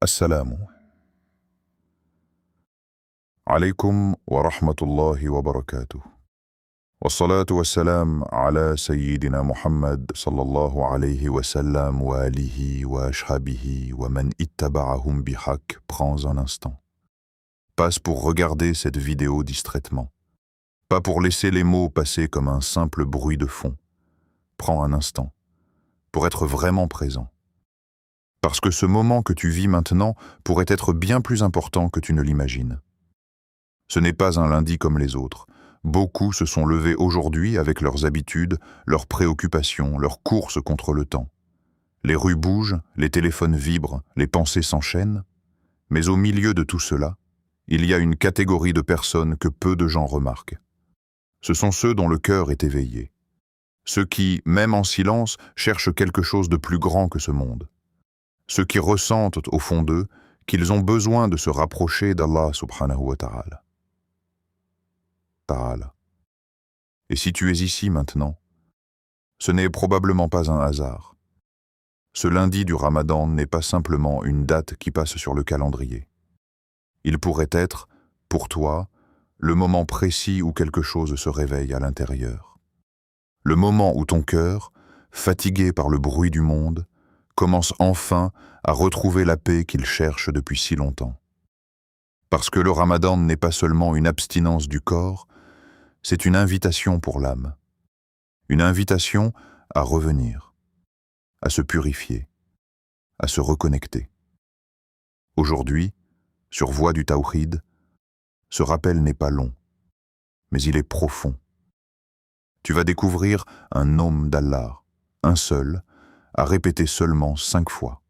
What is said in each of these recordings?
السلام عليكم ورحمة الله وبركاته والصلاة والسلام على سيدنا محمد صلى الله عليه وسلم وآله وأصحابه ومن اتبعهم بحق. Prends un instant. Passe pour regarder cette vidéo distraitement. Pas pour laisser les mots passer comme un simple bruit de fond. Prends un instant pour être vraiment présent. Parce que ce moment que tu vis maintenant pourrait être bien plus important que tu ne l'imagines. Ce n'est pas un lundi comme les autres. Beaucoup se sont levés aujourd'hui avec leurs habitudes, leurs préoccupations, leurs courses contre le temps. Les rues bougent, les téléphones vibrent, les pensées s'enchaînent. Mais au milieu de tout cela, il y a une catégorie de personnes que peu de gens remarquent. Ce sont ceux dont le cœur est éveillé. Ceux qui, même en silence, cherchent quelque chose de plus grand que ce monde. Ceux qui ressentent au fond d'eux qu'ils ont besoin de se rapprocher d'Allah subhanahu wa ta'ala. Et si tu es ici maintenant, ce n'est probablement pas un hasard. Ce lundi du Ramadan n'est pas simplement une date qui passe sur le calendrier. Il pourrait être, pour toi, le moment précis où quelque chose se réveille à l'intérieur. Le moment où ton cœur, fatigué par le bruit du monde, commence enfin à retrouver la paix qu'il cherche depuis si longtemps. Parce que le Ramadan n'est pas seulement une abstinence du corps, c'est une invitation pour l'âme. Une invitation à revenir, à se purifier, à se reconnecter. Aujourd'hui, sur Voie du Tawhid, ce rappel n'est pas long, mais il est profond. Tu vas découvrir un nom d'Allah, un seul, à répéter seulement 5 fois.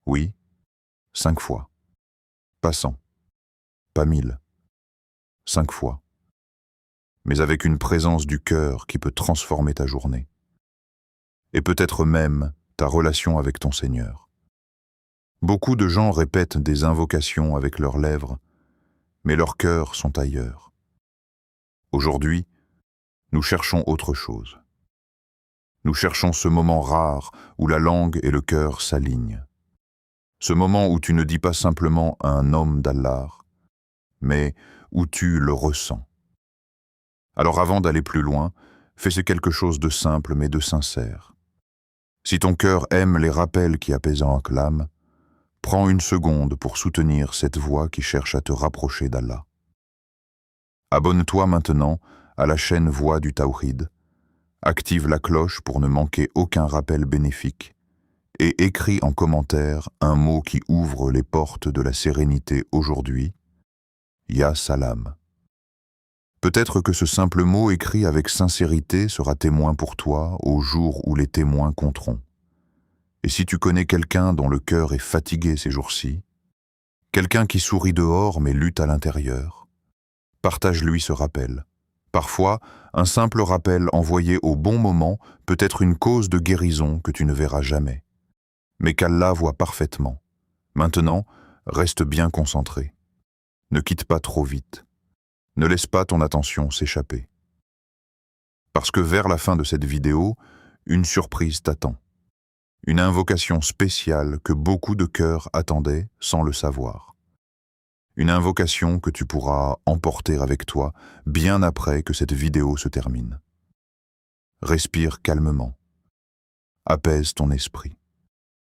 Oui, 5 fois. Pas 100, pas 1000. 5 fois. Mais avec une présence du cœur qui peut transformer ta journée. Et peut-être même ta relation avec ton Seigneur. Beaucoup de gens répètent des invocations avec leurs lèvres, mais leurs cœurs sont ailleurs. Aujourd'hui, nous cherchons autre chose. Nous cherchons ce moment rare où la langue et le cœur s'alignent. Ce moment où tu ne dis pas simplement un homme d'Allah, mais où tu le ressens. Alors avant d'aller plus loin, fais quelque chose de simple mais de sincère. Si ton cœur aime les rappels qui apaisent l'âme, prends une seconde pour soutenir cette voix qui cherche à te rapprocher d'Allah. Abonne-toi maintenant à la chaîne Voix du Tawhid, active la cloche pour ne manquer aucun rappel bénéfique et écris en commentaire un mot qui ouvre les portes de la sérénité aujourd'hui, Ya Salam. Peut-être que ce simple mot écrit avec sincérité sera témoin pour toi au jour où les témoins compteront. Et si tu connais quelqu'un dont le cœur est fatigué ces jours-ci, quelqu'un qui sourit dehors mais lutte à l'intérieur, partage-lui ce rappel. Parfois, un simple rappel envoyé au bon moment peut être une cause de guérison que tu ne verras jamais, mais qu'Allah voit parfaitement. Maintenant, reste bien concentré. Ne quitte pas trop vite. Ne laisse pas ton attention s'échapper. Parce que vers la fin de cette vidéo, une surprise t'attend. Une invocation spéciale que beaucoup de cœurs attendaient sans le savoir. Une invocation que tu pourras emporter avec toi bien après que cette vidéo se termine. Respire calmement. Apaise ton esprit.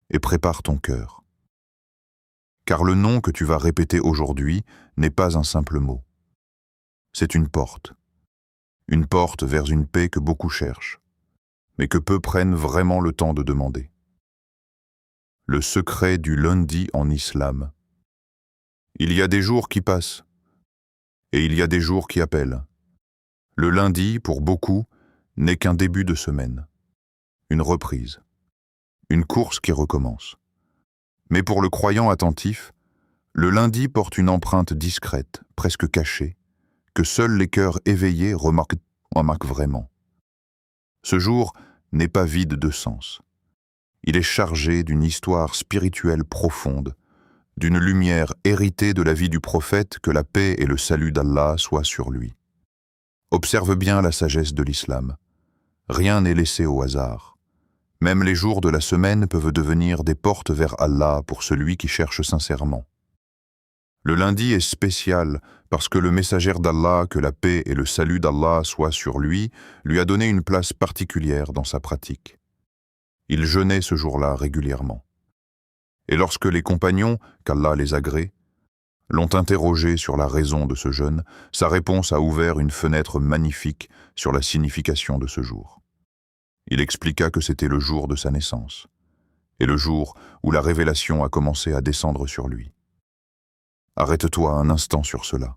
Et prépare ton cœur. Car le nom que tu vas répéter aujourd'hui n'est pas un simple mot. C'est une porte vers une paix que beaucoup cherchent, mais que peu prennent vraiment le temps de demander. Le secret du lundi en islam. Il y a des jours qui passent, et il y a des jours qui appellent. Le lundi, pour beaucoup, n'est qu'un début de semaine, une reprise, une course qui recommence. Mais pour le croyant attentif, le lundi porte une empreinte discrète, presque cachée, que seuls les cœurs éveillés remarquent vraiment. Ce jour n'est pas vide de sens. Il est chargé d'une histoire spirituelle profonde, d'une lumière héritée de la vie du prophète, que la paix et le salut d'Allah soient sur lui. Observe bien la sagesse de l'islam. Rien n'est laissé au hasard. Même les jours de la semaine peuvent devenir des portes vers Allah pour celui qui cherche sincèrement. Le lundi est spécial parce que le messager d'Allah, que la paix et le salut d'Allah soient sur lui a donné une place particulière dans sa pratique. Il jeûnait ce jour-là régulièrement. Et lorsque les compagnons, qu'Allah les agrée, l'ont interrogé sur la raison de ce jeûne, sa réponse a ouvert une fenêtre magnifique sur la signification de ce jour. Il expliqua que c'était le jour de sa naissance, et le jour où la révélation a commencé à descendre sur lui. Arrête-toi un instant sur cela.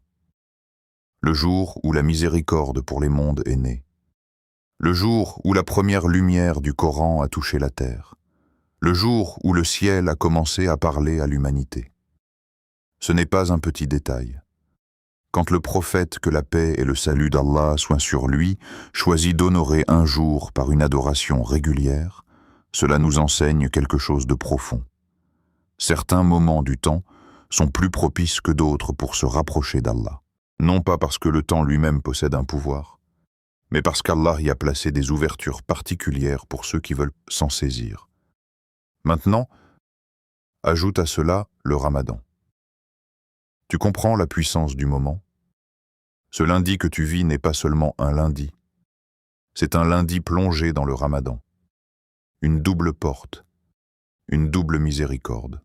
Le jour où la miséricorde pour les mondes est née. Le jour où la première lumière du Coran a touché la terre. Le jour où le ciel a commencé à parler à l'humanité. Ce n'est pas un petit détail. Quand le prophète, que la paix et le salut d'Allah soient sur lui, choisit d'honorer un jour par une adoration régulière, cela nous enseigne quelque chose de profond. Certains moments du temps sont plus propices que d'autres pour se rapprocher d'Allah. Non pas parce que le temps lui-même possède un pouvoir, mais parce qu'Allah y a placé des ouvertures particulières pour ceux qui veulent s'en saisir. Maintenant, ajoute à cela le Ramadan. Tu comprends la puissance du moment? Ce lundi que tu vis n'est pas seulement un lundi, c'est un lundi plongé dans le Ramadan. Une double porte, une double miséricorde,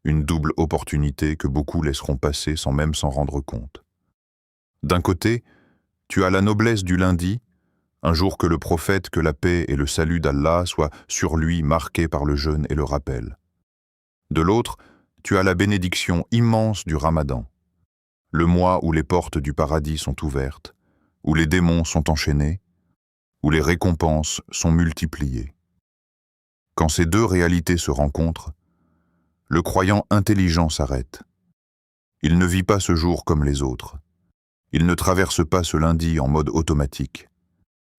une double opportunité que beaucoup laisseront passer sans même s'en rendre compte. D'un côté, tu as la noblesse du lundi, un jour que le prophète, que la paix et le salut d'Allah soient sur lui marqués par le jeûne et le rappel. De l'autre, tu as la bénédiction immense du Ramadan, le mois où les portes du paradis sont ouvertes, où les démons sont enchaînés, où les récompenses sont multipliées. Quand ces deux réalités se rencontrent, le croyant intelligent s'arrête. Il ne vit pas ce jour comme les autres. Il ne traverse pas ce lundi en mode automatique.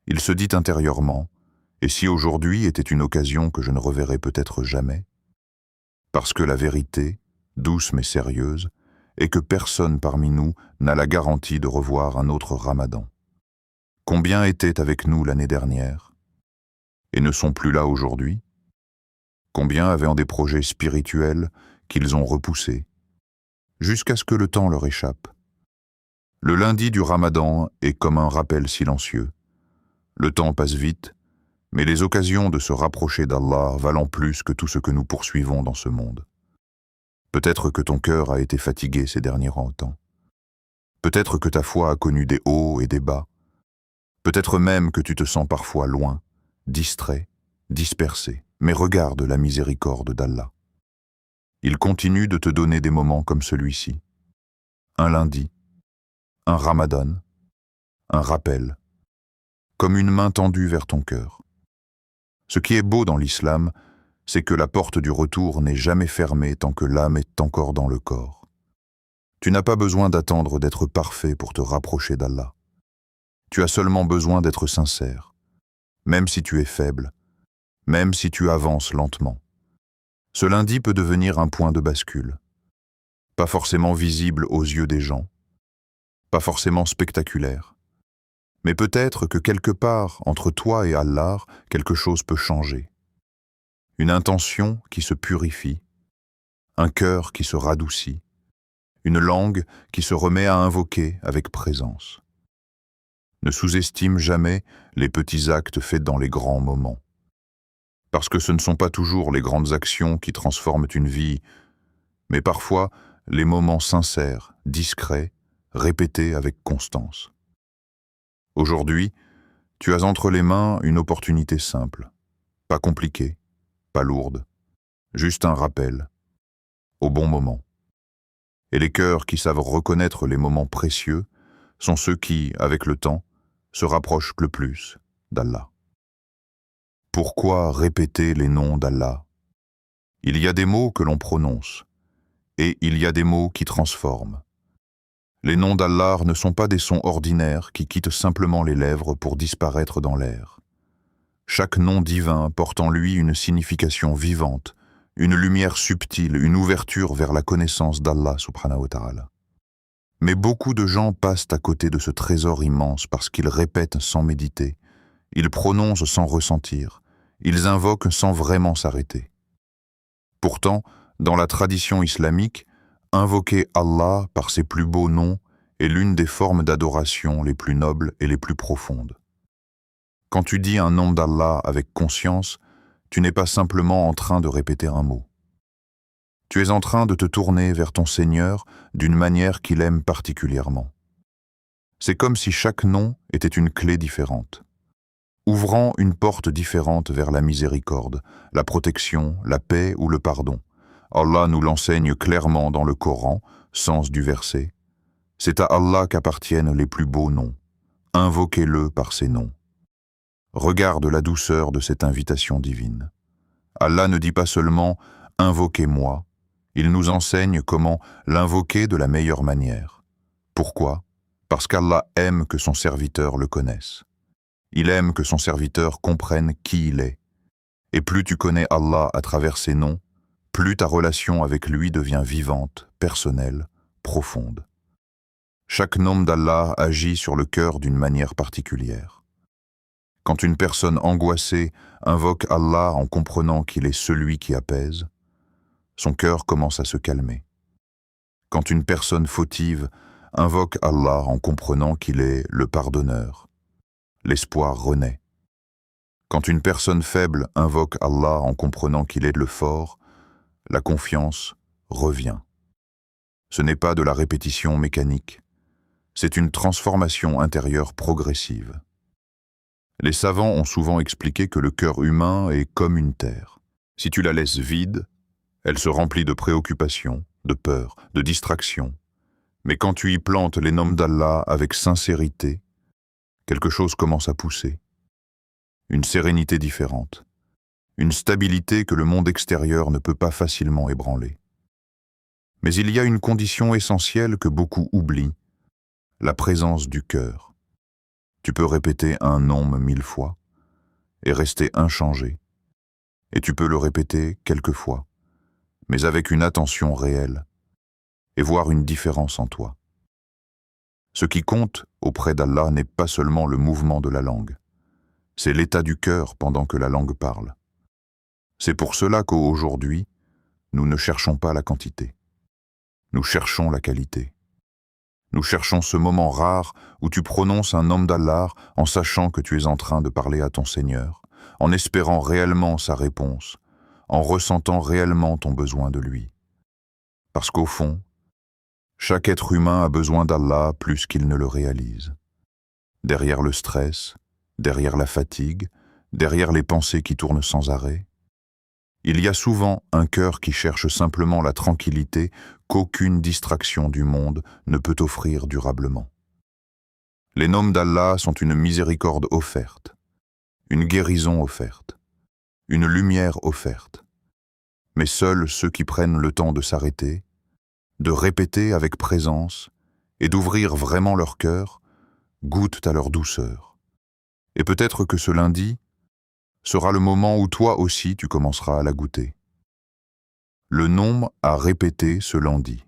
Il se dit intérieurement, et si aujourd'hui était une occasion que je ne reverrai peut-être jamais? Parce que la vérité, douce mais sérieuse, est que personne parmi nous n'a la garantie de revoir un autre Ramadan. Combien étaient avec nous l'année dernière et ne sont plus là aujourd'hui? Combien avaient des projets spirituels qu'ils ont repoussés, jusqu'à ce que le temps leur échappe? Le lundi du Ramadan est comme un rappel silencieux. Le temps passe vite, mais les occasions de se rapprocher d'Allah valent plus que tout ce que nous poursuivons dans ce monde. Peut-être que ton cœur a été fatigué ces derniers temps. Peut-être que ta foi a connu des hauts et des bas. Peut-être même que tu te sens parfois loin, distrait, dispersé. Mais regarde la miséricorde d'Allah. Il continue de te donner des moments comme celui-ci. Un lundi, un Ramadan, un rappel, comme une main tendue vers ton cœur. Ce qui est beau dans l'islam, c'est que la porte du retour n'est jamais fermée tant que l'âme est encore dans le corps. Tu n'as pas besoin d'attendre d'être parfait pour te rapprocher d'Allah. Tu as seulement besoin d'être sincère, même si tu es faible, même si tu avances lentement. Ce lundi peut devenir un point de bascule. Pas forcément visible aux yeux des gens, pas forcément spectaculaire. Mais peut-être que quelque part, entre toi et Allah, quelque chose peut changer. Une intention qui se purifie, un cœur qui se radoucit, une langue qui se remet à invoquer avec présence. Ne sous-estime jamais les petits actes faits dans les grands moments. Parce que ce ne sont pas toujours les grandes actions qui transforment une vie, mais parfois les moments sincères, discrets, répétés avec constance. Aujourd'hui, tu as entre les mains une opportunité simple, pas compliquée, pas lourde, juste un rappel, au bon moment. Et les cœurs qui savent reconnaître les moments précieux sont ceux qui, avec le temps, se rapprochent le plus d'Allah. Pourquoi répéter les noms d'Allah? Il y a des mots que l'on prononce, et il y a des mots qui transforment. Les noms d'Allah ne sont pas des sons ordinaires qui quittent simplement les lèvres pour disparaître dans l'air. Chaque nom divin porte en lui une signification vivante, une lumière subtile, une ouverture vers la connaissance d'Allah subhanahu wa ta'ala. Mais beaucoup de gens passent à côté de ce trésor immense parce qu'ils répètent sans méditer, ils prononcent sans ressentir, Ils invoquent sans vraiment s'arrêter. Pourtant, dans la tradition islamique, invoquer Allah par ses plus beaux noms est l'une des formes d'adoration les plus nobles et les plus profondes. Quand tu dis un nom d'Allah avec conscience, tu n'es pas simplement en train de répéter un mot. Tu es en train de te tourner vers ton Seigneur d'une manière qu'il aime particulièrement. C'est comme si chaque nom était une clé différente, ouvrant une porte différente vers la miséricorde, la protection, la paix ou le pardon. Allah nous l'enseigne clairement dans le Coran, sens du verset. C'est à Allah qu'appartiennent les plus beaux noms. Invoquez-le par ses noms. Regarde la douceur de cette invitation divine. Allah ne dit pas seulement « invoquez-moi », il nous enseigne comment l'invoquer de la meilleure manière. Pourquoi? Parce qu'Allah aime que son serviteur le connaisse. Il aime que son serviteur comprenne qui il est. Et plus tu connais Allah à travers ses noms, plus ta relation avec lui devient vivante, personnelle, profonde. Chaque nom d'Allah agit sur le cœur d'une manière particulière. Quand une personne angoissée invoque Allah en comprenant qu'il est celui qui apaise, son cœur commence à se calmer. Quand une personne fautive invoque Allah en comprenant qu'il est le pardonneur, l'espoir renaît. Quand une personne faible invoque Allah en comprenant qu'il est le fort, la confiance revient. Ce n'est pas de la répétition mécanique, c'est une transformation intérieure progressive. Les savants ont souvent expliqué que le cœur humain est comme une terre. Si tu la laisses vide, elle se remplit de préoccupations, de peurs, de distractions. Mais quand tu y plantes les noms d'Allah avec sincérité, quelque chose commence à pousser. Une sérénité différente. Une stabilité que le monde extérieur ne peut pas facilement ébranler. Mais il y a une condition essentielle que beaucoup oublient, la présence du cœur. Tu peux répéter un nom 1000 fois et rester inchangé. Et tu peux le répéter quelques fois, mais avec une attention réelle, et voir une différence en toi. Ce qui compte auprès d'Allah n'est pas seulement le mouvement de la langue, c'est l'état du cœur pendant que la langue parle. C'est pour cela qu'aujourd'hui, nous ne cherchons pas la quantité. Nous cherchons la qualité. Nous cherchons ce moment rare où tu prononces un nom d'Allah en sachant que tu es en train de parler à ton Seigneur, en espérant réellement sa réponse, en ressentant réellement ton besoin de lui. Parce qu'au fond, chaque être humain a besoin d'Allah plus qu'il ne le réalise. Derrière le stress, derrière la fatigue, derrière les pensées qui tournent sans arrêt, il y a souvent un cœur qui cherche simplement la tranquillité qu'aucune distraction du monde ne peut offrir durablement. Les noms d'Allah sont une miséricorde offerte, une guérison offerte, une lumière offerte. Mais seuls ceux qui prennent le temps de s'arrêter, de répéter avec présence et d'ouvrir vraiment leur cœur, goûtent à leur douceur. Et peut-être que ce lundi sera le moment où toi aussi tu commenceras à la goûter. Le nom à répéter ce lundi.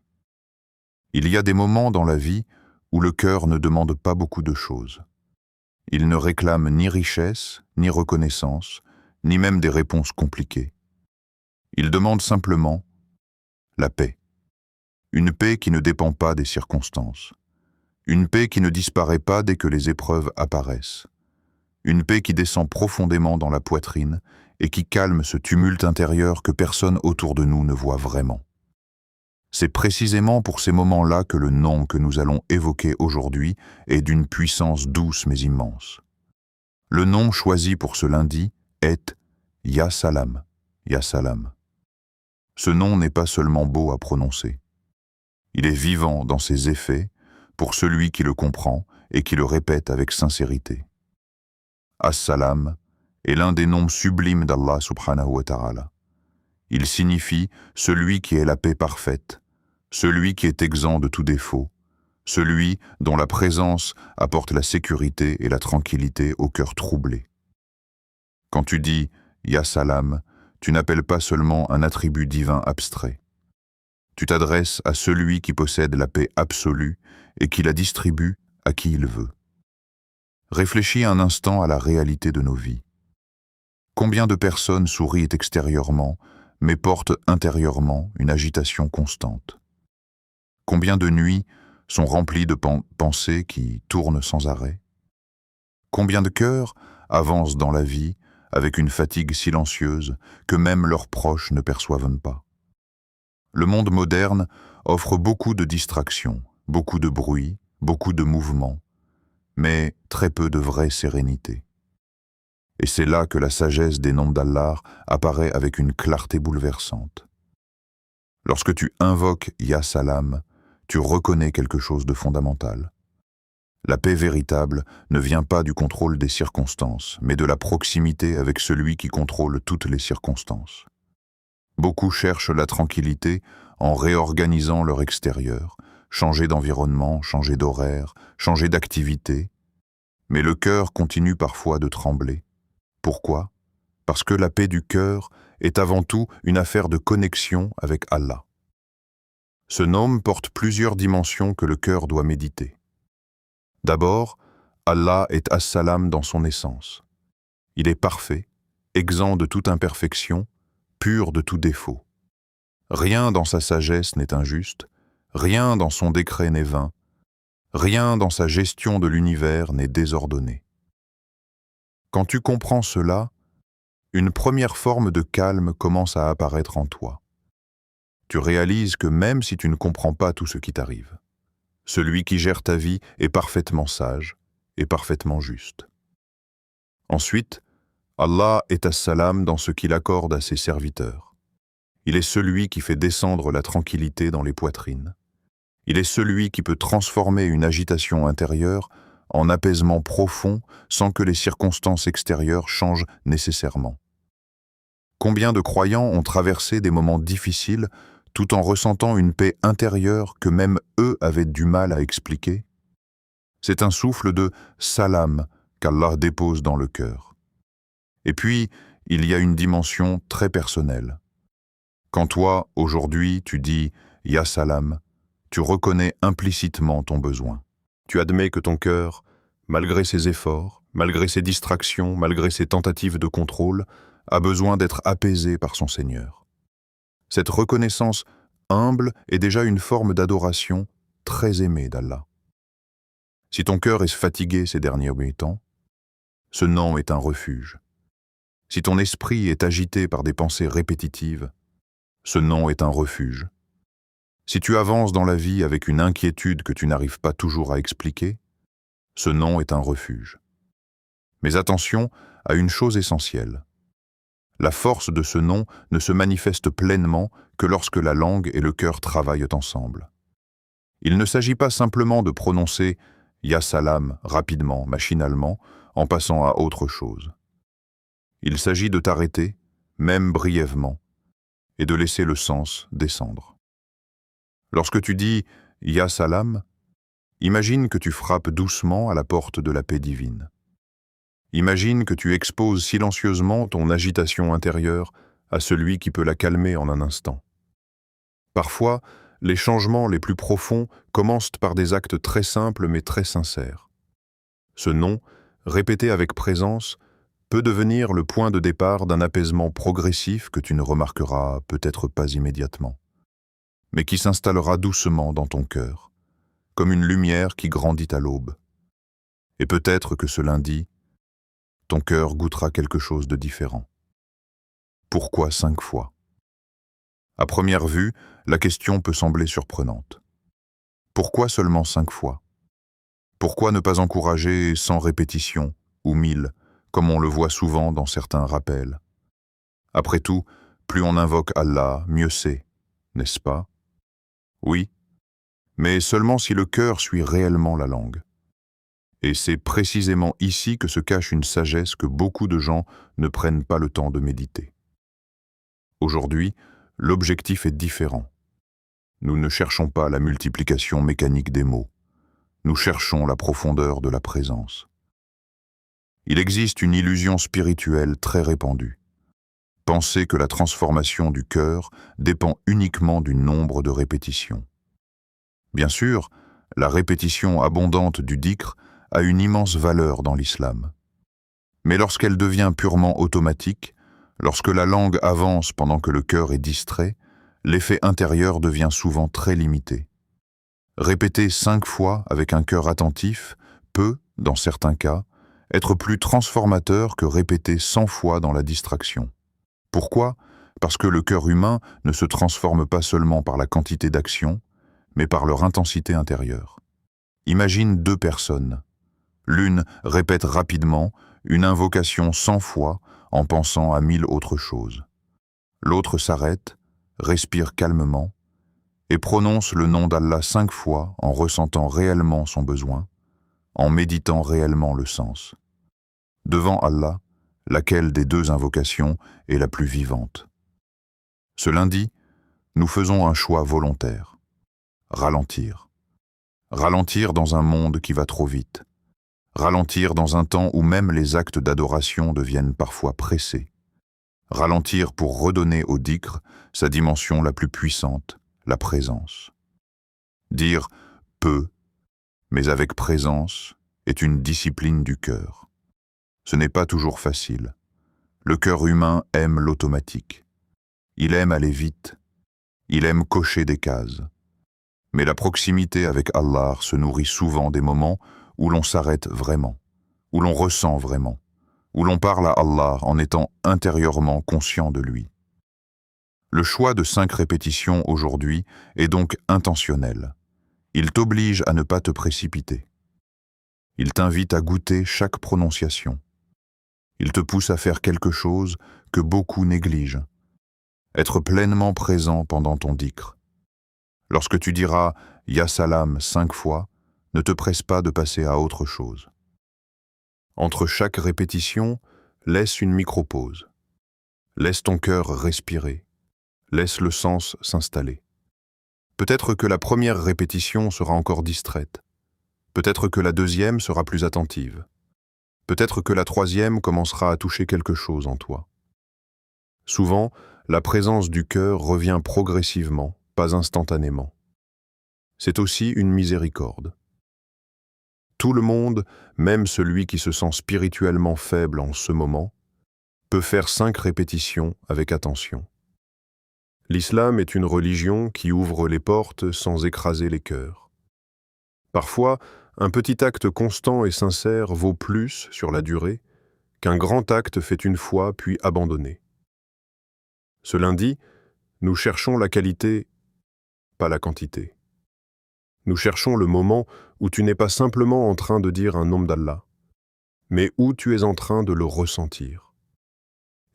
Il y a des moments dans la vie où le cœur ne demande pas beaucoup de choses. Il ne réclame ni richesse, ni reconnaissance, ni même des réponses compliquées. Il demande simplement la paix. Une paix qui ne dépend pas des circonstances. Une paix qui ne disparaît pas dès que les épreuves apparaissent. Une paix qui descend profondément dans la poitrine et qui calme ce tumulte intérieur que personne autour de nous ne voit vraiment. C'est précisément pour ces moments-là que le nom que nous allons évoquer aujourd'hui est d'une puissance douce mais immense. Le nom choisi pour ce lundi est Ya Salam, Ya Salam. Ce nom n'est pas seulement beau à prononcer. Il est vivant dans ses effets pour celui qui le comprend et qui le répète avec sincérité. As-Salam est l'un des noms sublimes d'Allah subhanahu wa ta'ala. Il signifie celui qui est la paix parfaite, celui qui est exempt de tout défaut, celui dont la présence apporte la sécurité et la tranquillité au cœur troublé. Quand tu dis Ya Salam, tu n'appelles pas seulement un attribut divin abstrait. Tu t'adresses à celui qui possède la paix absolue et qui la distribue à qui il veut. Réfléchis un instant à la réalité de nos vies. Combien de personnes sourient extérieurement, mais portent intérieurement une agitation constante? Combien de nuits sont remplies de pensées qui tournent sans arrêt? Combien de cœurs avancent dans la vie avec une fatigue silencieuse que même leurs proches ne perçoivent pas? Le monde moderne offre beaucoup de distractions, beaucoup de bruit, beaucoup de mouvements, mais très peu de vraie sérénité. Et c'est là que la sagesse des noms d'Allah apparaît avec une clarté bouleversante. Lorsque tu invoques Ya Salam, tu reconnais quelque chose de fondamental. La paix véritable ne vient pas du contrôle des circonstances, mais de la proximité avec celui qui contrôle toutes les circonstances. Beaucoup cherchent la tranquillité en réorganisant leur extérieur, changer d'environnement, changer d'horaire, changer d'activité, mais le cœur continue parfois de trembler. Pourquoi? Parce que la paix du cœur est avant tout une affaire de connexion avec Allah. Ce nom porte plusieurs dimensions que le cœur doit méditer. D'abord, Allah est As-Salam dans son essence. Il est parfait, exempt de toute imperfection, pur de tout défaut. Rien dans sa sagesse n'est injuste, rien dans son décret n'est vain, rien dans sa gestion de l'univers n'est désordonné. Quand tu comprends cela, une première forme de calme commence à apparaître en toi. Tu réalises que même si tu ne comprends pas tout ce qui t'arrive, celui qui gère ta vie est parfaitement sage et parfaitement juste. Ensuite, Allah est As-Salam dans ce qu'il accorde à ses serviteurs. Il est celui qui fait descendre la tranquillité dans les poitrines. Il est celui qui peut transformer une agitation intérieure en apaisement profond sans que les circonstances extérieures changent nécessairement. Combien de croyants ont traversé des moments difficiles tout en ressentant une paix intérieure que même eux avaient du mal à expliquer? C'est un souffle de salam qu'Allah dépose dans le cœur. Et puis, il y a une dimension très personnelle. Quand toi, aujourd'hui, tu dis « Ya Salam », tu reconnais implicitement ton besoin. Tu admets que ton cœur, malgré ses efforts, malgré ses distractions, malgré ses tentatives de contrôle, a besoin d'être apaisé par son Seigneur. Cette reconnaissance humble est déjà une forme d'adoration très aimée d'Allah. Si ton cœur est fatigué ces derniers temps, ce nom est un refuge. Si ton esprit est agité par des pensées répétitives, ce nom est un refuge. Si tu avances dans la vie avec une inquiétude que tu n'arrives pas toujours à expliquer, ce nom est un refuge. Mais attention à une chose essentielle. La force de ce nom ne se manifeste pleinement que lorsque la langue et le cœur travaillent ensemble. Il ne s'agit pas simplement de prononcer « Ya Salam » rapidement, machinalement, en passant à autre chose. Il s'agit de t'arrêter, même brièvement, et de laisser le sens descendre. Lorsque tu dis « Ya Salam », imagine que tu frappes doucement à la porte de la paix divine. Imagine que tu exposes silencieusement ton agitation intérieure à celui qui peut la calmer en un instant. Parfois, les changements les plus profonds commencent par des actes très simples mais très sincères. Ce nom, répété avec présence, peut devenir le point de départ d'un apaisement progressif que tu ne remarqueras peut-être pas immédiatement, mais qui s'installera doucement dans ton cœur, comme une lumière qui grandit à l'aube. Et peut-être que ce lundi, ton cœur goûtera quelque chose de différent. Pourquoi 5 fois? À première vue, la question peut sembler surprenante. Pourquoi seulement 5 fois? Pourquoi ne pas encourager 100 répétitions ou 1000, comme on le voit souvent dans certains rappels? Après tout, plus on invoque Allah, mieux c'est, n'est-ce pas? Oui, mais seulement si le cœur suit réellement la langue. Et c'est précisément ici que se cache une sagesse que beaucoup de gens ne prennent pas le temps de méditer. Aujourd'hui, l'objectif est différent. Nous ne cherchons pas la multiplication mécanique des mots. Nous cherchons la profondeur de la présence. Il existe une illusion spirituelle très répandue. Penser que la transformation du cœur dépend uniquement du nombre de répétitions. Bien sûr, la répétition abondante du dhikr a une immense valeur dans l'islam. Mais lorsqu'elle devient purement automatique, lorsque la langue avance pendant que le cœur est distrait, l'effet intérieur devient souvent très limité. Répéter 5 fois avec un cœur attentif peut, dans certains cas, être plus transformateur que répéter 100 fois dans la distraction. Pourquoi ? Parce que le cœur humain ne se transforme pas seulement par la quantité d'actions, mais par leur intensité intérieure. Imagine 2 personnes. L'une répète rapidement une invocation 100 fois en pensant à 1000 autres choses. L'autre s'arrête, respire calmement et prononce le nom d'Allah 5 fois en ressentant réellement son besoin, en méditant réellement le sens. Devant Allah, laquelle des 2 invocations est la plus vivante? Ce lundi, nous faisons un choix volontaire. Ralentir. Ralentir dans un monde qui va trop vite. Ralentir dans un temps où même les actes d'adoration deviennent parfois pressés. Ralentir pour redonner au dhikr sa dimension la plus puissante, la présence. Dire peu, mais avec présence, est une discipline du cœur. Ce n'est pas toujours facile. Le cœur humain aime l'automatique. Il aime aller vite. Il aime cocher des cases. Mais la proximité avec Allah se nourrit souvent des moments où l'on s'arrête vraiment, où l'on ressent vraiment, où l'on parle à Allah en étant intérieurement conscient de lui. Le choix de 5 répétitions aujourd'hui est donc intentionnel. Il t'oblige à ne pas te précipiter. Il t'invite à goûter chaque prononciation. Il te pousse à faire quelque chose que beaucoup négligent. Être pleinement présent pendant ton dhikr. Lorsque tu diras « Ya Salam » 5 fois, ne te presse pas de passer à autre chose. Entre chaque répétition, laisse une micro-pause. Laisse ton cœur respirer. Laisse le sens s'installer. Peut-être que la première répétition sera encore distraite. Peut-être que la deuxième sera plus attentive. Peut-être que la troisième commencera à toucher quelque chose en toi. Souvent, la présence du cœur revient progressivement, pas instantanément. C'est aussi une miséricorde. Tout le monde, même celui qui se sent spirituellement faible en ce moment, peut faire 5 répétitions avec attention. L'islam est une religion qui ouvre les portes sans écraser les cœurs. Parfois, un petit acte constant et sincère vaut plus, sur la durée, qu'un grand acte fait une fois puis abandonné. Ce lundi, nous cherchons la qualité, pas la quantité. Nous cherchons le moment où tu n'es pas simplement en train de dire un nom d'Allah, mais où tu es en train de le ressentir.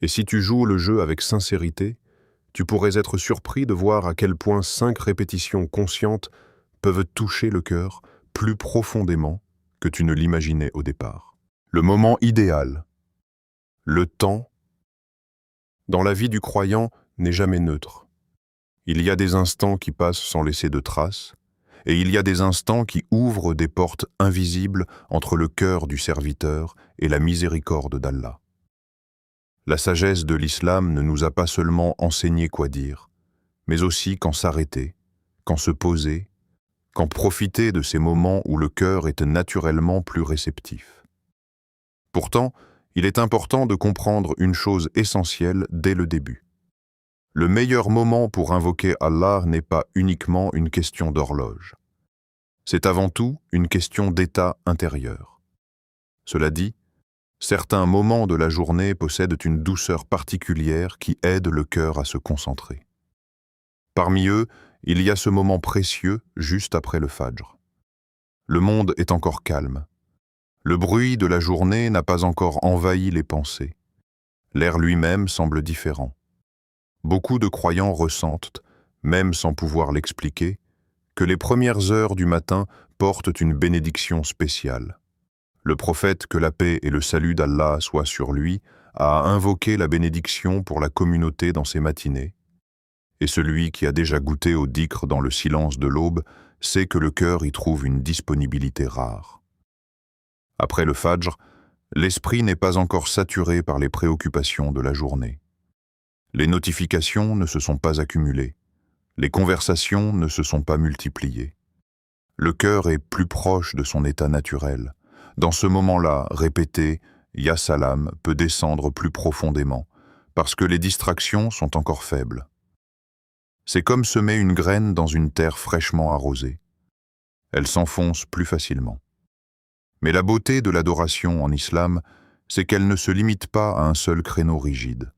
Et si tu joues le jeu avec sincérité, tu pourrais être surpris de voir à quel point 5 répétitions conscientes peuvent toucher le cœur plus profondément que tu ne l'imaginais au départ. Le moment idéal, le temps, dans la vie du croyant, n'est jamais neutre. Il y a des instants qui passent sans laisser de traces, et il y a des instants qui ouvrent des portes invisibles entre le cœur du serviteur et la miséricorde d'Allah. La sagesse de l'islam ne nous a pas seulement enseigné quoi dire, mais aussi quand s'arrêter, quand se poser, quand profiter de ces moments où le cœur est naturellement plus réceptif. Pourtant, il est important de comprendre une chose essentielle dès le début. Le meilleur moment pour invoquer Allah n'est pas uniquement une question d'horloge. C'est avant tout une question d'état intérieur. Cela dit, certains moments de la journée possèdent une douceur particulière qui aide le cœur à se concentrer. Parmi eux, il y a ce moment précieux juste après le Fajr. Le monde est encore calme. Le bruit de la journée n'a pas encore envahi les pensées. L'air lui-même semble différent. Beaucoup de croyants ressentent, même sans pouvoir l'expliquer, que les premières heures du matin portent une bénédiction spéciale. Le prophète, que la paix et le salut d'Allah soient sur lui, a invoqué la bénédiction pour la communauté dans ses matinées. Et celui qui a déjà goûté au dhikr dans le silence de l'aube sait que le cœur y trouve une disponibilité rare. Après le Fajr, l'esprit n'est pas encore saturé par les préoccupations de la journée. Les notifications ne se sont pas accumulées. Les conversations ne se sont pas multipliées. Le cœur est plus proche de son état naturel. Dans ce moment-là, répéter Ya Salam peut descendre plus profondément parce que les distractions sont encore faibles. C'est comme semer une graine dans une terre fraîchement arrosée. Elle s'enfonce plus facilement. Mais la beauté de l'adoration en islam, c'est qu'elle ne se limite pas à un seul créneau rigide.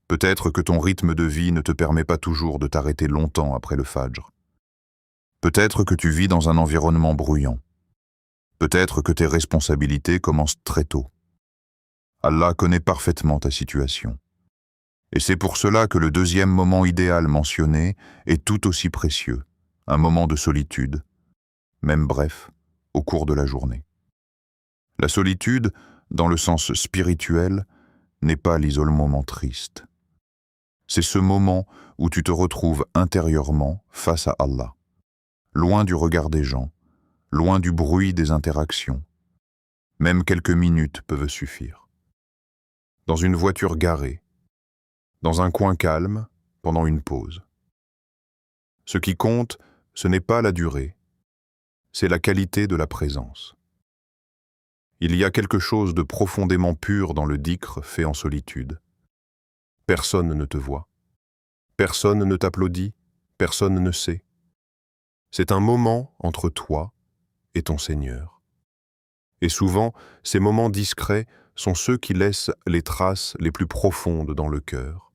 Peut-être que ton rythme de vie ne te permet pas toujours de t'arrêter longtemps après le Fajr. Peut-être que tu vis dans un environnement bruyant. Peut-être que tes responsabilités commencent très tôt. Allah connaît parfaitement ta situation. Et c'est pour cela que le deuxième moment idéal mentionné est tout aussi précieux, un moment de solitude, même bref, au cours de la journée. La solitude, dans le sens spirituel, n'est pas l'isolement triste. C'est ce moment où tu te retrouves intérieurement face à Allah, loin du regard des gens, loin du bruit des interactions. Même quelques minutes peuvent suffire. Dans une voiture garée, dans un coin calme, pendant une pause. Ce qui compte, ce n'est pas la durée, c'est la qualité de la présence. Il y a quelque chose de profondément pur dans le dhikr fait en solitude. Personne ne te voit. Personne ne t'applaudit, personne ne sait. C'est un moment entre toi et ton Seigneur. Et souvent, ces moments discrets sont ceux qui laissent les traces les plus profondes dans le cœur.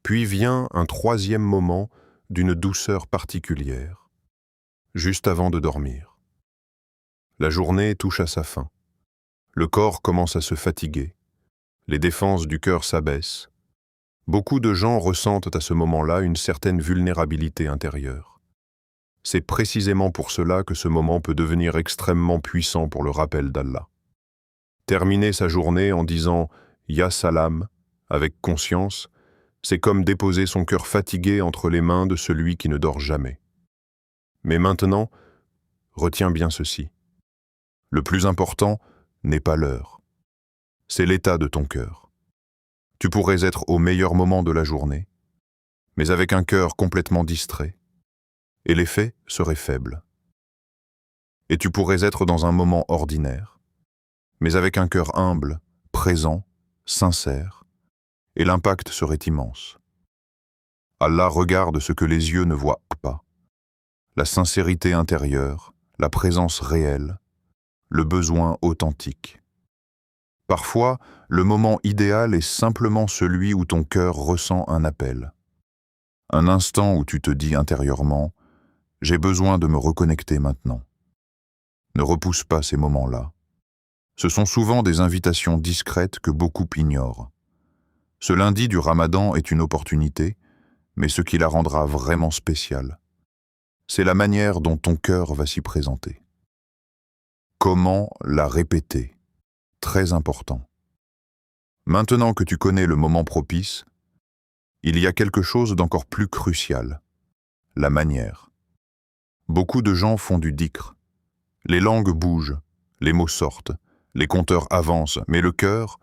Puis vient un troisième moment d'une douceur particulière, juste avant de dormir. La journée touche à sa fin. Le corps commence à se fatiguer. Les défenses du cœur s'abaissent. Beaucoup de gens ressentent à ce moment-là une certaine vulnérabilité intérieure. C'est précisément pour cela que ce moment peut devenir extrêmement puissant pour le rappel d'Allah. Terminer sa journée en disant « Ya Salam » avec conscience, c'est comme déposer son cœur fatigué entre les mains de celui qui ne dort jamais. Mais maintenant, retiens bien ceci. Le plus important n'est pas l'heure. C'est l'état de ton cœur. Tu pourrais être au meilleur moment de la journée, mais avec un cœur complètement distrait, et l'effet serait faible. Et tu pourrais être dans un moment ordinaire, mais avec un cœur humble, présent, sincère, et l'impact serait immense. Allah regarde ce que les yeux ne voient pas. La sincérité intérieure, la présence réelle, le besoin authentique. Parfois, le moment idéal est simplement celui où ton cœur ressent un appel. Un instant où tu te dis intérieurement « J'ai besoin de me reconnecter maintenant ». Ne repousse pas ces moments-là. Ce sont souvent des invitations discrètes que beaucoup ignorent. Ce lundi du Ramadan est une opportunité, mais ce qui la rendra vraiment spéciale, c'est la manière dont ton cœur va s'y présenter. Comment la répéter? Très important. Maintenant que tu connais le moment propice, il y a quelque chose d'encore plus crucial, la manière. Beaucoup de gens font du dhikr. Les langues bougent, les mots sortent, les compteurs avancent, mais le cœur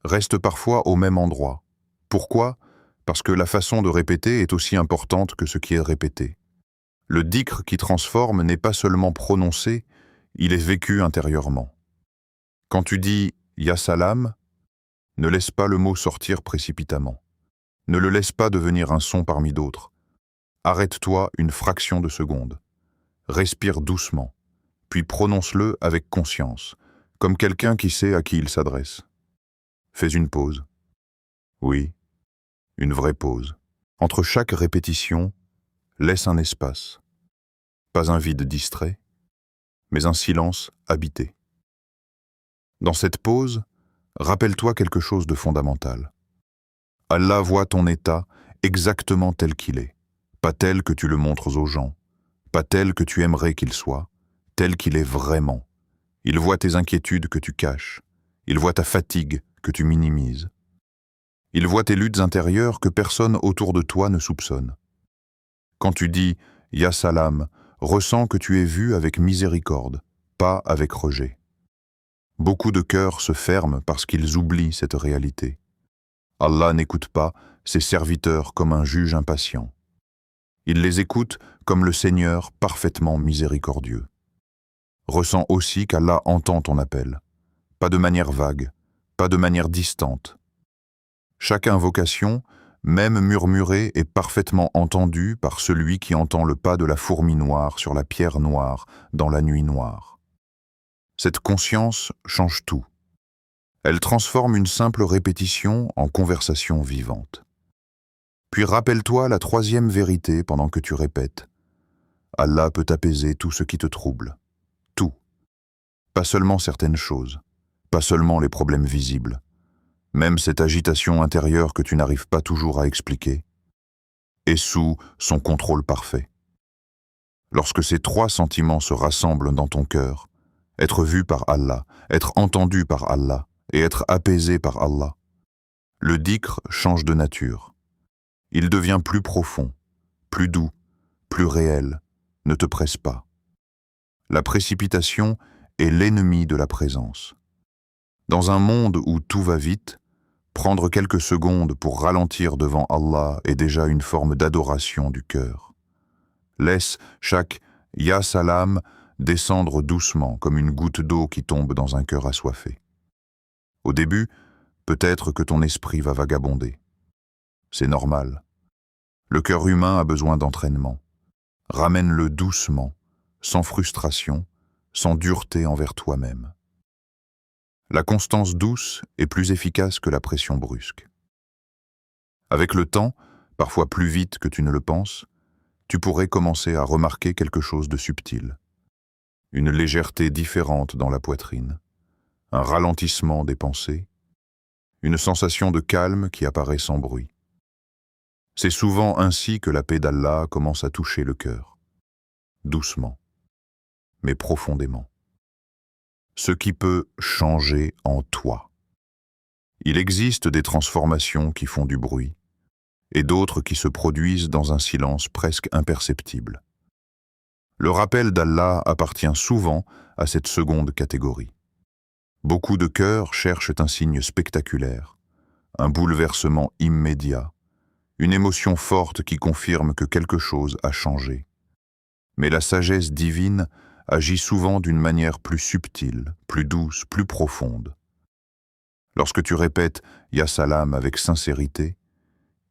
reste parfois au même endroit. Pourquoi? Parce que la façon de répéter est aussi importante que ce qui est répété. Le dhikr qui transforme n'est pas seulement prononcé, il est vécu intérieurement. Quand tu dis « Ya Salam », ne laisse pas le mot sortir précipitamment. Ne le laisse pas devenir un son parmi d'autres. Arrête-toi une fraction de seconde. Respire doucement, puis prononce-le avec conscience, comme quelqu'un qui sait à qui il s'adresse. Fais une pause. Oui, une vraie pause. Entre chaque répétition, laisse un espace. Pas un vide distrait, mais un silence habité. Dans cette pause, rappelle-toi quelque chose de fondamental. Allah voit ton état exactement tel qu'il est, pas tel que tu le montres aux gens, pas tel que tu aimerais qu'il soit, tel qu'il est vraiment. Il voit tes inquiétudes que tu caches, il voit ta fatigue que tu minimises. Il voit tes luttes intérieures que personne autour de toi ne soupçonne. Quand tu dis « Ya Salam », ressens que tu es vu avec miséricorde, pas avec rejet. Beaucoup de cœurs se ferment parce qu'ils oublient cette réalité. Allah n'écoute pas ses serviteurs comme un juge impatient. Il les écoute comme le Seigneur parfaitement miséricordieux. Ressens aussi qu'Allah entend ton appel, pas de manière vague, pas de manière distante. Chaque invocation, même murmurée, est parfaitement entendue par celui qui entend le pas de la fourmi noire sur la pierre noire dans la nuit noire. Cette conscience change tout. Elle transforme une simple répétition en conversation vivante. Puis rappelle-toi la troisième vérité pendant que tu répètes. Allah peut apaiser tout ce qui te trouble. Tout. Pas seulement certaines choses, pas seulement les problèmes visibles, même cette agitation intérieure que tu n'arrives pas toujours à expliquer, est sous son contrôle parfait. Lorsque ces trois sentiments se rassemblent dans ton cœur, être vu par Allah, être entendu par Allah et être apaisé par Allah, le dhikr change de nature. Il devient plus profond, plus doux, plus réel. Ne te presse pas. La précipitation est l'ennemi de la présence. Dans un monde où tout va vite, prendre quelques secondes pour ralentir devant Allah est déjà une forme d'adoration du cœur. Laisse chaque « Ya Salam » descendre doucement comme une goutte d'eau qui tombe dans un cœur assoiffé. Au début, peut-être que ton esprit va vagabonder. C'est normal. Le cœur humain a besoin d'entraînement. Ramène-le doucement, sans frustration, sans dureté envers toi-même. La constance douce est plus efficace que la pression brusque. Avec le temps, parfois plus vite que tu ne le penses, tu pourrais commencer à remarquer quelque chose de subtil. Une légèreté différente dans la poitrine, un ralentissement des pensées, une sensation de calme qui apparaît sans bruit. C'est souvent ainsi que la paix d'Allah commence à toucher le cœur. Doucement, mais profondément. Ce qui peut changer en toi. Il existe des transformations qui font du bruit, et d'autres qui se produisent dans un silence presque imperceptible. Le rappel d'Allah appartient souvent à cette seconde catégorie. Beaucoup de cœurs cherchent un signe spectaculaire, un bouleversement immédiat, une émotion forte qui confirme que quelque chose a changé. Mais la sagesse divine agit souvent d'une manière plus subtile, plus douce, plus profonde. Lorsque tu répètes « Ya Salam » avec sincérité,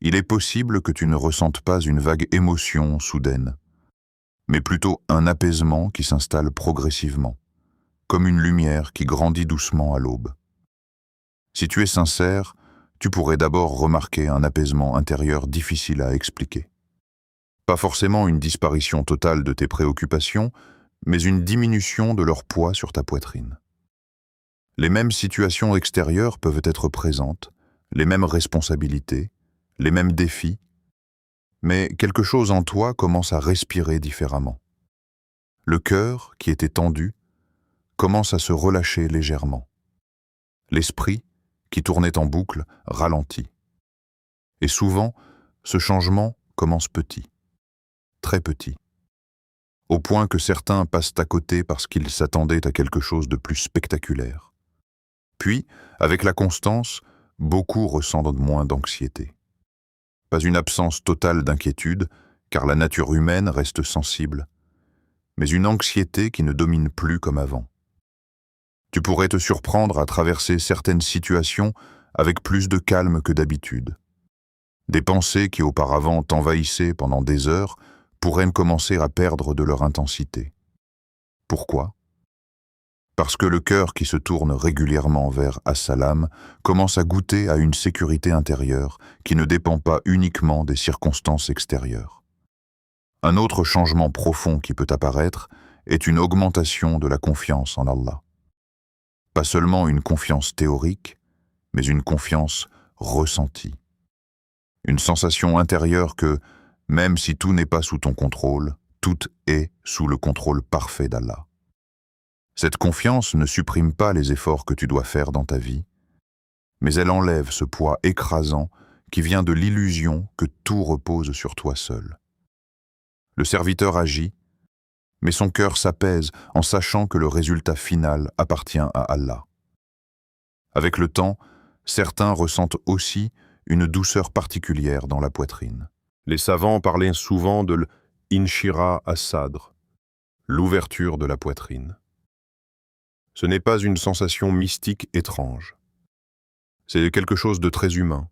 il est possible que tu ne ressentes pas une vague émotion soudaine, mais plutôt un apaisement qui s'installe progressivement, comme une lumière qui grandit doucement à l'aube. Si tu es sincère, tu pourrais d'abord remarquer un apaisement intérieur difficile à expliquer. Pas forcément une disparition totale de tes préoccupations, mais une diminution de leur poids sur ta poitrine. Les mêmes situations extérieures peuvent être présentes, les mêmes responsabilités, les mêmes défis, mais quelque chose en toi commence à respirer différemment. Le cœur, qui était tendu, commence à se relâcher légèrement. L'esprit, qui tournait en boucle, ralentit. Et souvent, ce changement commence petit, très petit, au point que certains passent à côté parce qu'ils s'attendaient à quelque chose de plus spectaculaire. Puis, avec la constance, beaucoup ressentent moins d'anxiété. Pas une absence totale d'inquiétude, car la nature humaine reste sensible, mais une anxiété qui ne domine plus comme avant. Tu pourrais te surprendre à traverser certaines situations avec plus de calme que d'habitude. Des pensées qui auparavant t'envahissaient pendant des heures pourraient commencer à perdre de leur intensité. Pourquoi ? Parce que le cœur qui se tourne régulièrement vers As-Salam commence à goûter à une sécurité intérieure qui ne dépend pas uniquement des circonstances extérieures. Un autre changement profond qui peut apparaître est une augmentation de la confiance en Allah. Pas seulement une confiance théorique, mais une confiance ressentie. Une sensation intérieure que, même si tout n'est pas sous ton contrôle, tout est sous le contrôle parfait d'Allah. Cette confiance ne supprime pas les efforts que tu dois faire dans ta vie, mais elle enlève ce poids écrasant qui vient de l'illusion que tout repose sur toi seul. Le serviteur agit, mais son cœur s'apaise en sachant que le résultat final appartient à Allah. Avec le temps, certains ressentent aussi une douceur particulière dans la poitrine. Les savants parlaient souvent de l'Inshira as-Sadr, l'ouverture de la poitrine. Ce n'est pas une sensation mystique étrange. C'est quelque chose de très humain,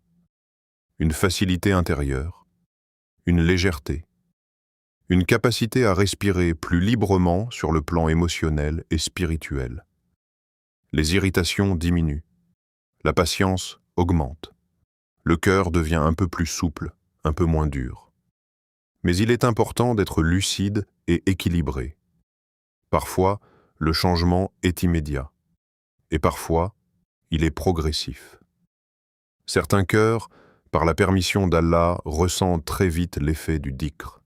une facilité intérieure, une légèreté, une capacité à respirer plus librement sur le plan émotionnel et spirituel. Les irritations diminuent, la patience augmente, le cœur devient un peu plus souple, un peu moins dur. Mais il est important d'être lucide et équilibré. Parfois, le changement est immédiat, et parfois, il est progressif. Certains cœurs, par la permission d'Allah, ressentent très vite l'effet du dhikr.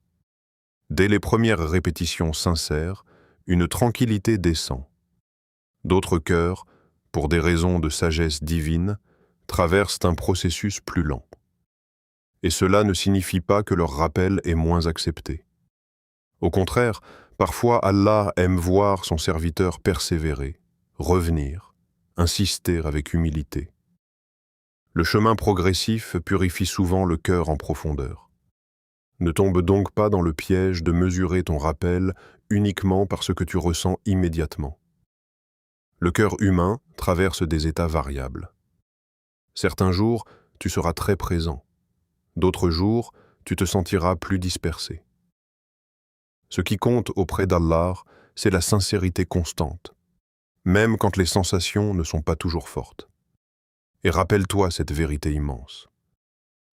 Dès les premières répétitions sincères, une tranquillité descend. D'autres cœurs, pour des raisons de sagesse divine, traversent un processus plus lent. Et cela ne signifie pas que leur rappel est moins accepté. Au contraire, parfois Allah aime voir son serviteur persévérer, revenir, insister avec humilité. Le chemin progressif purifie souvent le cœur en profondeur. Ne tombe donc pas dans le piège de mesurer ton rappel uniquement par ce que tu ressens immédiatement. Le cœur humain traverse des états variables. Certains jours, tu seras très présent. D'autres jours, tu te sentiras plus dispersé. Ce qui compte auprès d'Allah, c'est la sincérité constante, même quand les sensations ne sont pas toujours fortes. Et rappelle-toi cette vérité immense.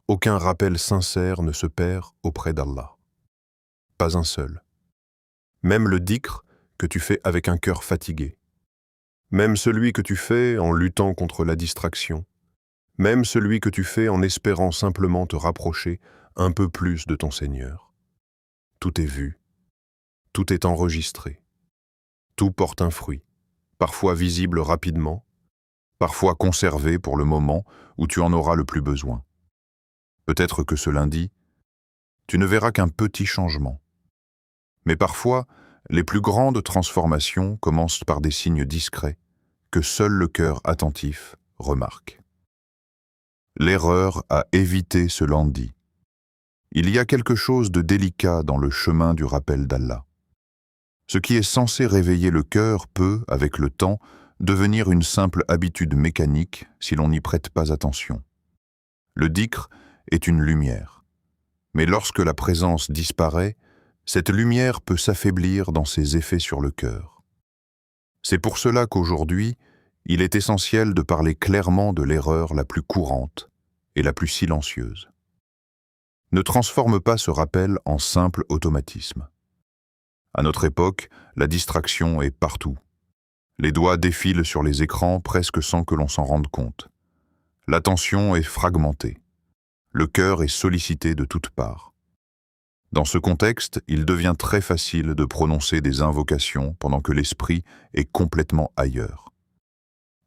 Aucun rappel sincère ne se perd auprès d'Allah. Pas un seul. Même le dhikr que tu fais avec un cœur fatigué. Même celui que tu fais en luttant contre la distraction. Même celui que tu fais en espérant simplement te rapprocher un peu plus de ton Seigneur. Tout est vu. Tout est enregistré. Tout porte un fruit, parfois visible rapidement, parfois conservé pour le moment où tu en auras le plus besoin. Peut-être que ce lundi, tu ne verras qu'un petit changement. Mais parfois, les plus grandes transformations commencent par des signes discrets que seul le cœur attentif remarque. L'erreur à éviter ce lundi. Il y a quelque chose de délicat dans le chemin du rappel d'Allah. Ce qui est censé réveiller le cœur peut, avec le temps, devenir une simple habitude mécanique si l'on n'y prête pas attention. Le dhikr est une lumière. Mais lorsque la présence disparaît, cette lumière peut s'affaiblir dans ses effets sur le cœur. C'est pour cela qu'aujourd'hui, il est essentiel de parler clairement de l'erreur la plus courante et la plus silencieuse. Ne transforme pas ce rappel en simple automatisme. À notre époque, la distraction est partout. Les doigts défilent sur les écrans presque sans que l'on s'en rende compte. L'attention est fragmentée. Le cœur est sollicité de toutes parts. Dans ce contexte, il devient très facile de prononcer des invocations pendant que l'esprit est complètement ailleurs.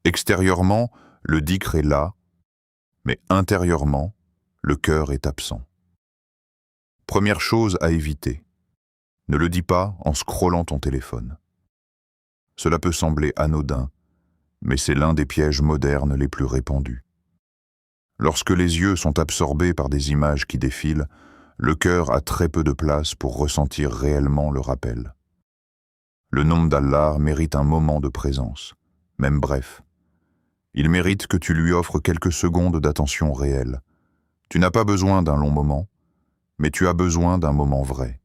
Extérieurement, le dhikr est là, mais intérieurement, le cœur est absent. Première chose à éviter. Ne le dis pas en scrollant ton téléphone. Cela peut sembler anodin, mais c'est l'un des pièges modernes les plus répandus. Lorsque les yeux sont absorbés par des images qui défilent, le cœur a très peu de place pour ressentir réellement le rappel. Le nom d'Allah mérite un moment de présence, même bref. Il mérite que tu lui offres quelques secondes d'attention réelle. Tu n'as pas besoin d'un long moment, mais tu as besoin d'un moment vrai.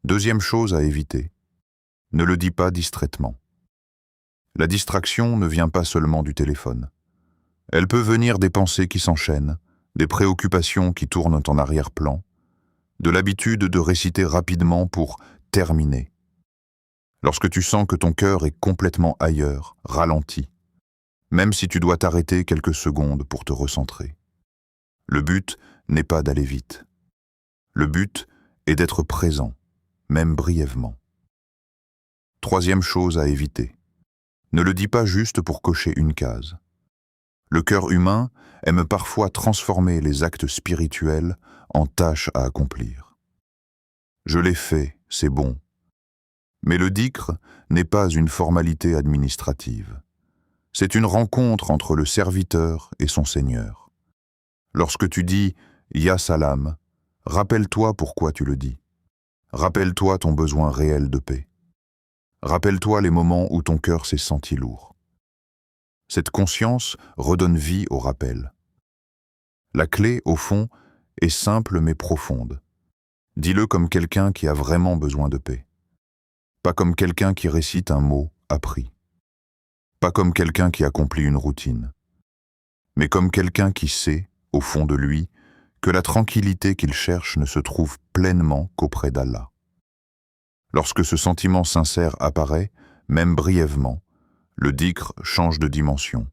Deuxième chose à éviter, ne le dis pas distraitement. La distraction ne vient pas seulement du téléphone. Elle peut venir des pensées qui s'enchaînent, des préoccupations qui tournent en arrière-plan, de l'habitude de réciter rapidement pour terminer. Lorsque tu sens que ton cœur est complètement ailleurs, ralentis, même si tu dois t'arrêter quelques secondes pour te recentrer. Le but n'est pas d'aller vite. Le but est d'être présent, même brièvement. Troisième chose à éviter. Ne le dis pas juste pour cocher une case. Le cœur humain aime parfois transformer les actes spirituels en tâches à accomplir. Je l'ai fait, c'est bon. Mais le dhikr n'est pas une formalité administrative. C'est une rencontre entre le serviteur et son Seigneur. Lorsque tu dis « Ya Salam », rappelle-toi pourquoi tu le dis. Rappelle-toi ton besoin réel de paix. Rappelle-toi les moments où ton cœur s'est senti lourd. Cette conscience redonne vie au rappel. La clé, au fond, est simple mais profonde. Dis-le comme quelqu'un qui a vraiment besoin de paix. Pas comme quelqu'un qui récite un mot appris. Pas comme quelqu'un qui accomplit une routine. Mais comme quelqu'un qui sait, au fond de lui, que la tranquillité qu'il cherche ne se trouve pleinement qu'auprès d'Allah. Lorsque ce sentiment sincère apparaît, même brièvement, le dhikr change de dimension.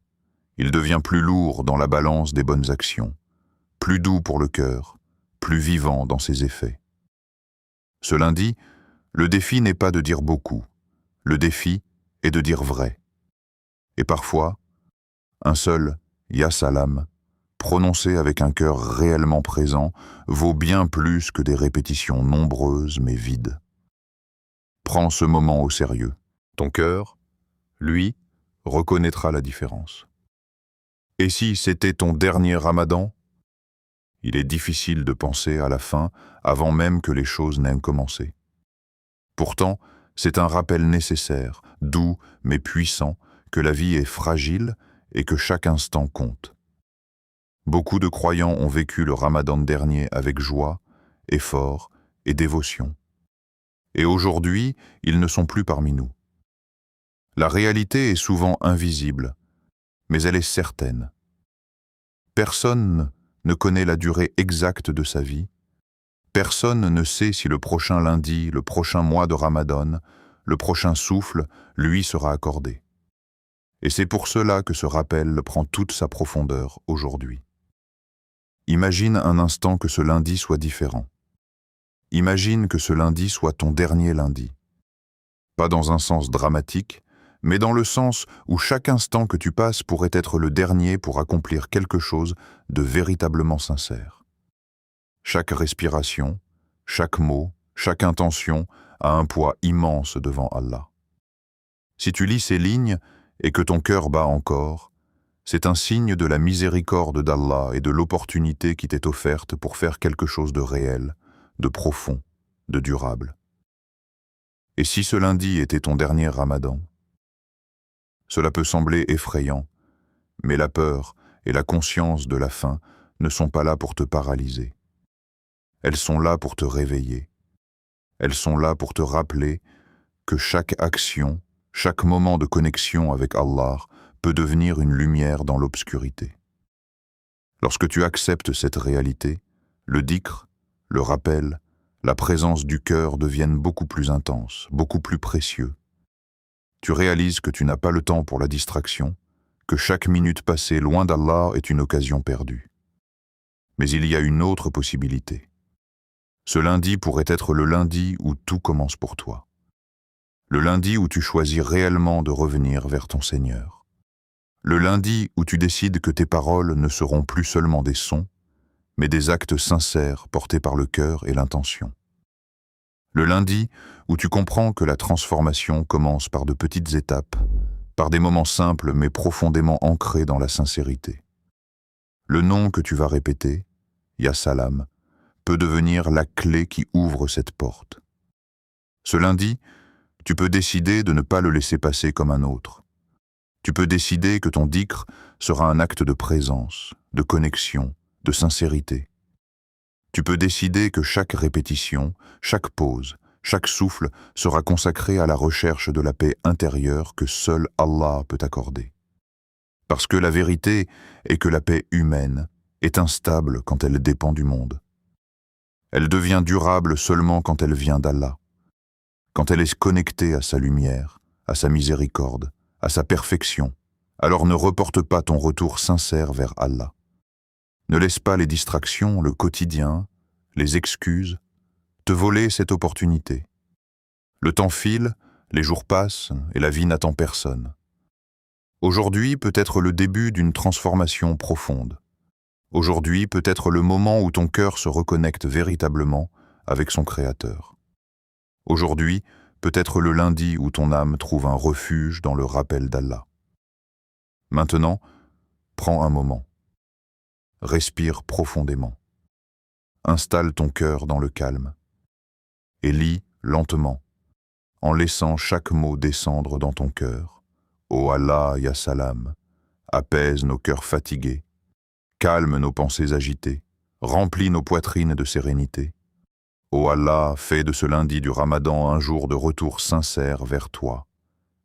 Il devient plus lourd dans la balance des bonnes actions, plus doux pour le cœur, plus vivant dans ses effets. Ce lundi, le défi n'est pas de dire beaucoup, le défi est de dire vrai. Et parfois, un seul « Ya Salam » prononcé avec un cœur réellement présent vaut bien plus que des répétitions nombreuses mais vides. Prends ce moment au sérieux. Ton cœur, lui, reconnaîtra la différence. Et si c'était ton dernier Ramadan? Il est difficile de penser à la fin avant même que les choses n'aient commencé. Pourtant, c'est un rappel nécessaire, doux mais puissant, que la vie est fragile et que chaque instant compte. Beaucoup de croyants ont vécu le Ramadan dernier avec joie, effort et dévotion. Et aujourd'hui, ils ne sont plus parmi nous. La réalité est souvent invisible, mais elle est certaine. Personne ne connaît la durée exacte de sa vie. Personne ne sait si le prochain lundi, le prochain mois de Ramadan, le prochain souffle, lui sera accordé. Et c'est pour cela que ce rappel prend toute sa profondeur aujourd'hui. Imagine un instant que ce lundi soit différent. Imagine que ce lundi soit ton dernier lundi. Pas dans un sens dramatique, mais dans le sens où chaque instant que tu passes pourrait être le dernier pour accomplir quelque chose de véritablement sincère. Chaque respiration, chaque mot, chaque intention a un poids immense devant Allah. Si tu lis ces lignes et que ton cœur bat encore, c'est un signe de la miséricorde d'Allah et de l'opportunité qui t'est offerte pour faire quelque chose de réel, de profond, de durable. Et si ce lundi était ton dernier Ramadan? Cela peut sembler effrayant, mais la peur et la conscience de la fin ne sont pas là pour te paralyser. Elles sont là pour te réveiller. Elles sont là pour te rappeler que chaque action, chaque moment de connexion avec Allah peut devenir une lumière dans l'obscurité. Lorsque tu acceptes cette réalité, le dhikr, le rappel, la présence du cœur deviennent beaucoup plus intenses, beaucoup plus précieux. Tu réalises que tu n'as pas le temps pour la distraction, que chaque minute passée loin d'Allah est une occasion perdue. Mais il y a une autre possibilité. Ce lundi pourrait être le lundi où tout commence pour toi. Le lundi où tu choisis réellement de revenir vers ton Seigneur. Le lundi où tu décides que tes paroles ne seront plus seulement des sons, mais des actes sincères portés par le cœur et l'intention. Le lundi où tu comprends que la transformation commence par de petites étapes, par des moments simples mais profondément ancrés dans la sincérité. Le nom que tu vas répéter, Ya Salam, peut devenir la clé qui ouvre cette porte. Ce lundi, tu peux décider de ne pas le laisser passer comme un autre. Tu peux décider que ton dhikr sera un acte de présence, de connexion, de sincérité. Tu peux décider que chaque répétition, chaque pause, chaque souffle sera consacré à la recherche de la paix intérieure que seul Allah peut accorder. Parce que la vérité est que la paix humaine est instable quand elle dépend du monde. Elle devient durable seulement quand elle vient d'Allah, quand elle est connectée à sa lumière, à sa miséricorde, à sa perfection, alors ne reporte pas ton retour sincère vers Allah. Ne laisse pas les distractions, le quotidien, les excuses, te voler cette opportunité. Le temps file, les jours passent et la vie n'attend personne. Aujourd'hui peut être le début d'une transformation profonde. Aujourd'hui peut être le moment où ton cœur se reconnecte véritablement avec son Créateur. Aujourd'hui peut être le lundi où ton âme trouve un refuge dans le rappel d'Allah. Maintenant, prends un moment. Respire profondément. Installe ton cœur dans le calme. Et lis lentement, en laissant chaque mot descendre dans ton cœur. Ô Allah, ya salam, apaise nos cœurs fatigués, calme nos pensées agitées, remplis nos poitrines de sérénité. Ô Allah, fais de ce lundi du Ramadan un jour de retour sincère vers toi.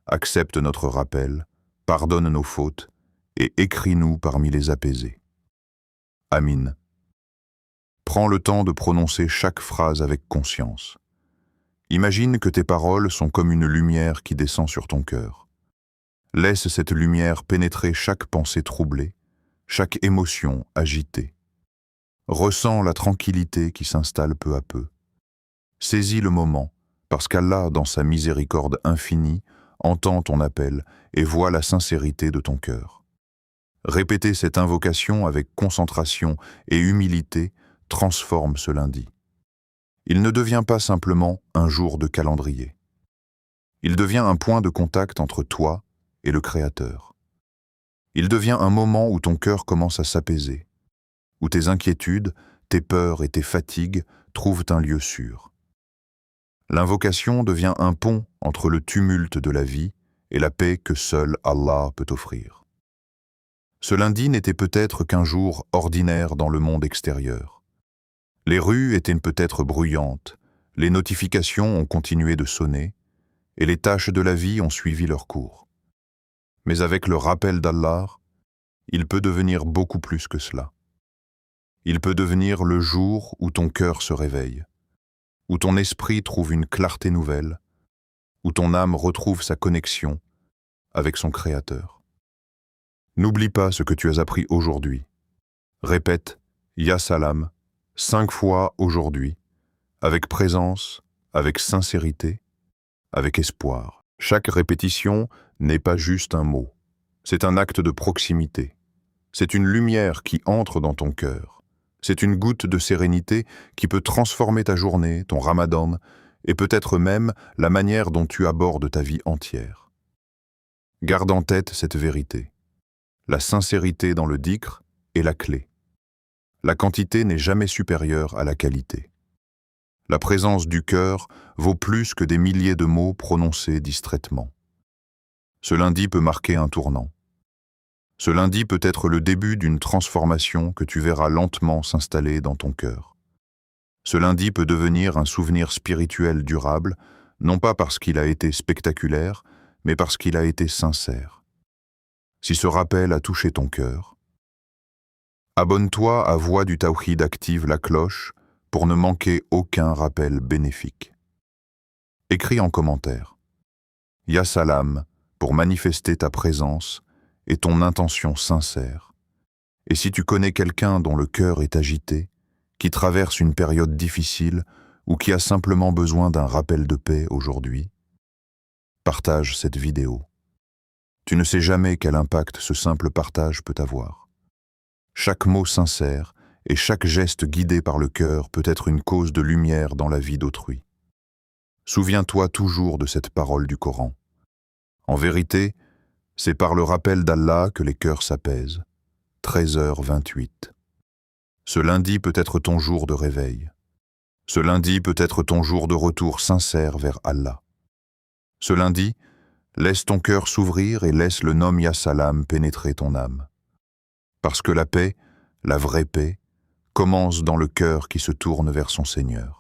Accepte notre rappel, pardonne nos fautes et écris-nous parmi les apaisés. Amin. Prends le temps de prononcer chaque phrase avec conscience. Imagine que tes paroles sont comme une lumière qui descend sur ton cœur. Laisse cette lumière pénétrer chaque pensée troublée, chaque émotion agitée. Ressens la tranquillité qui s'installe peu à peu. Saisis le moment, parce qu'Allah, dans sa miséricorde infinie, entend ton appel et voit la sincérité de ton cœur. Répéter cette invocation avec concentration et humilité transforme ce lundi. Il ne devient pas simplement un jour de calendrier. Il devient un point de contact entre toi et le Créateur. Il devient un moment où ton cœur commence à s'apaiser, où tes inquiétudes, tes peurs et tes fatigues trouvent un lieu sûr. L'invocation devient un pont entre le tumulte de la vie et la paix que seul Allah peut offrir. Ce lundi n'était peut-être qu'un jour ordinaire dans le monde extérieur. Les rues étaient peut-être bruyantes, les notifications ont continué de sonner, et les tâches de la vie ont suivi leur cours. Mais avec le rappel d'Allah, il peut devenir beaucoup plus que cela. Il peut devenir le jour où ton cœur se réveille, où ton esprit trouve une clarté nouvelle, où ton âme retrouve sa connexion avec son Créateur. N'oublie pas ce que tu as appris aujourd'hui. Répète « Ya Salam » 5 fois aujourd'hui, avec présence, avec sincérité, avec espoir. Chaque répétition n'est pas juste un mot, c'est un acte de proximité. C'est une lumière qui entre dans ton cœur. C'est une goutte de sérénité qui peut transformer ta journée, ton Ramadan, et peut-être même la manière dont tu abordes ta vie entière. Garde en tête cette vérité. La sincérité dans le dhikr est la clé. La quantité n'est jamais supérieure à la qualité. La présence du cœur vaut plus que des milliers de mots prononcés distraitement. Ce lundi peut marquer un tournant. Ce lundi peut être le début d'une transformation que tu verras lentement s'installer dans ton cœur. Ce lundi peut devenir un souvenir spirituel durable, non pas parce qu'il a été spectaculaire, mais parce qu'il a été sincère. Si ce rappel a touché ton cœur, abonne-toi à Voix du Tawhid, active la cloche pour ne manquer aucun rappel bénéfique. Écris en commentaire « Ya Salam » pour manifester ta présence et ton intention sincère. Et si tu connais quelqu'un dont le cœur est agité, qui traverse une période difficile ou qui a simplement besoin d'un rappel de paix aujourd'hui, partage cette vidéo. Tu ne sais jamais quel impact ce simple partage peut avoir. Chaque mot sincère et chaque geste guidé par le cœur peut être une cause de lumière dans la vie d'autrui. Souviens-toi toujours de cette parole du Coran. En vérité, c'est par le rappel d'Allah que les cœurs s'apaisent. 13h28. Ce lundi peut être ton jour de réveil. Ce lundi peut être ton jour de retour sincère vers Allah. Ce lundi, laisse ton cœur s'ouvrir et laisse le nom Ya Salam pénétrer ton âme. Parce que la paix, la vraie paix, commence dans le cœur qui se tourne vers son Seigneur.